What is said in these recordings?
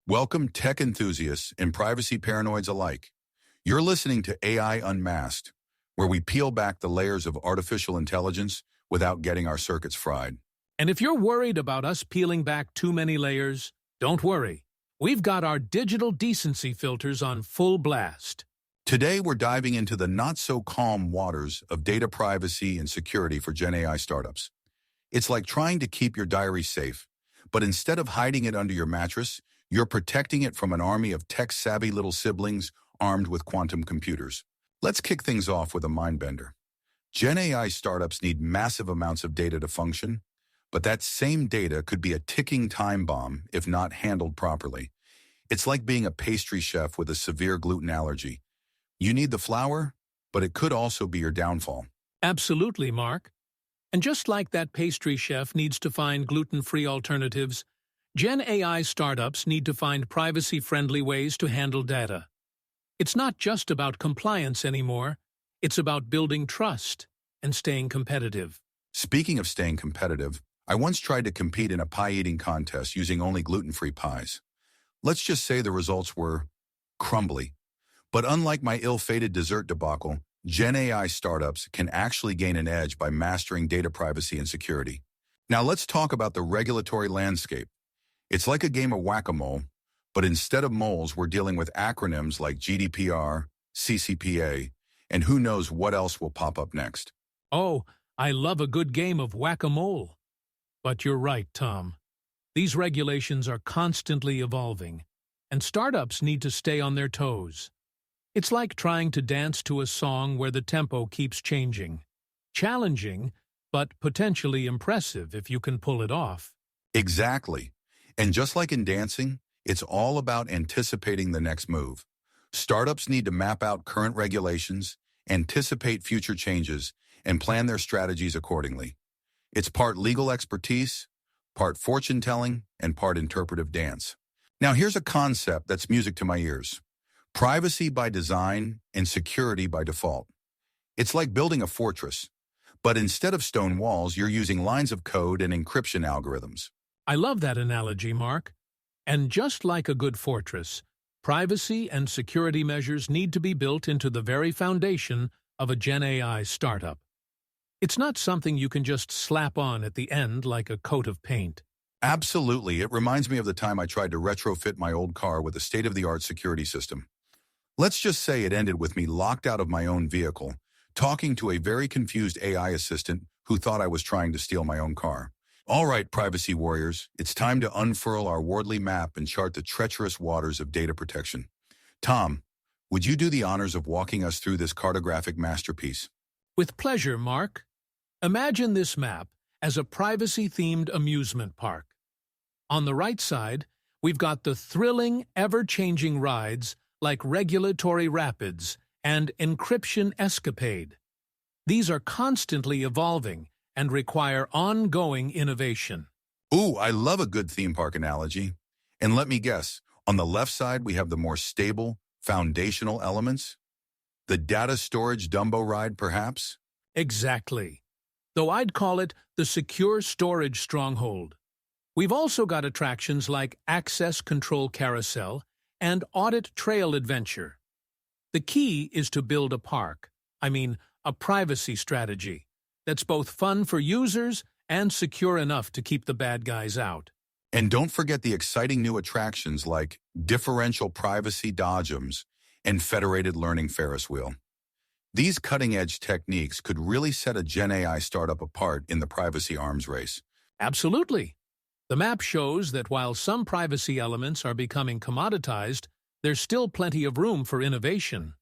Welcome, tech enthusiasts and privacy paranoids alike. You're listening to AI Unmasked, where we peel back the layers of artificial intelligence without getting our circuits fried. And if you're worried about us peeling back too many layers, don't worry. We've got our digital decency filters on full blast. Today, we're diving into the not-so-calm waters of data privacy and security for GenAI startups. It's like trying to keep your diary safe, but instead of hiding it under your mattress, you're protecting it from an army of tech-savvy little siblings armed with quantum computers. Let's kick things off with a mind-bender. GenAI startups need massive amounts of data to function, but that same data could be a ticking time bomb if not handled properly. It's like being a pastry chef with a severe gluten allergy. You need the flour, but it could also be your downfall. Absolutely, Mark. And just like that pastry chef needs to find gluten-free alternatives, GenAI startups need to find privacy-friendly ways to handle data. It's not just about compliance anymore, it's about building trust and staying competitive. Speaking of staying competitive, I once tried to compete in a pie-eating contest using only gluten-free pies. Let's just say the results were crumbly. But unlike my ill-fated dessert debacle, GenAI startups can actually gain an edge by mastering data privacy and security. Now let's talk about the regulatory landscape. It's like a game of whack-a-mole, but instead of moles, we're dealing with acronyms like GDPR, CCPA, and who knows what else will pop up next. Oh, I love a good game of whack-a-mole. But you're right, Tom. These regulations are constantly evolving, and startups need to stay on their toes. It's like trying to dance to a song where the tempo keeps changing. Challenging, but potentially impressive if you can pull it off. Exactly. And just like in dancing, it's all about anticipating the next move. Startups need to map out current regulations, anticipate future changes, and plan their strategies accordingly. It's part legal expertise, part fortune-telling, and part interpretive dance. Now here's a concept that's music to my ears. Privacy by design and security by default. It's like building a fortress, but instead of stone walls, you're using lines of code and encryption algorithms. I love that analogy, Mark. And just like a good fortress, privacy and security measures need to be built into the very foundation of a GenAI startup. It's not something you can just slap on at the end like a coat of paint. Absolutely. It reminds me of the time I tried to retrofit my old car with a state-of-the-art security system. Let's just say it ended with me locked out of my own vehicle, talking to a very confused AI assistant who thought I was trying to steal my own car. All right, privacy warriors, it's time to unfurl our Wardley map and chart the treacherous waters of data protection. Tom, would you do the honors of walking us through this cartographic masterpiece? With pleasure, Mark. Imagine this map as a privacy-themed amusement park. On the right side, we've got the thrilling, ever-changing rides like regulatory rapids and encryption escapade. These are constantly evolving and require ongoing innovation. Ooh, I love a good theme park analogy. And let me guess, on the left side we have the more stable, foundational elements? The data storage Dumbo ride, perhaps? Exactly. Though I'd call it the secure storage stronghold. We've also got attractions like Access Control Carousel and Audit Trail Adventure. The key is to build a privacy strategy that's both fun for users and secure enough to keep the bad guys out. And don't forget the exciting new attractions like differential privacy dodgems and federated learning Ferris wheel. These cutting-edge techniques could really set a GenAI startup apart in the privacy arms race. Absolutely. The map shows that while some privacy elements are becoming commoditized, there's still plenty of room for innovation.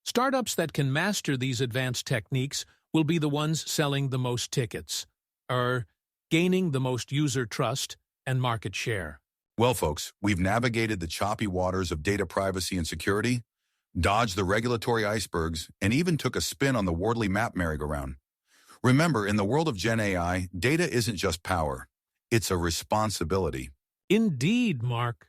Startups that can master these advanced techniques will be the ones selling the most tickets, or gaining the most user trust and market share. Well, folks, we've navigated the choppy waters of data privacy and security, dodged the regulatory icebergs, and even took a spin on the Wardley Map merry-go-round. Remember, in the world of GenAI, data isn't just power. It's a responsibility. Indeed, Mark.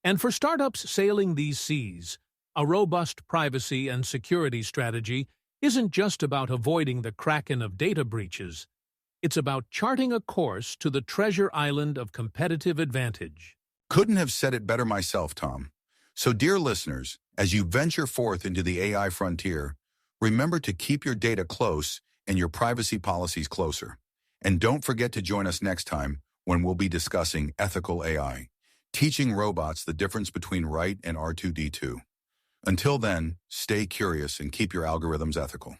And for startups sailing these seas, a robust privacy and security strategy isn't just about avoiding the kraken of data breaches. It's about charting a course to the treasure island of competitive advantage. Couldn't have said it better myself, Tom. So, dear listeners, as you venture forth into the AI frontier, remember to keep your data close and your privacy policies closer. And don't forget to join us next time when we'll be discussing ethical AI, teaching robots the difference between right and R2D2. Until then, stay curious and keep your algorithms ethical.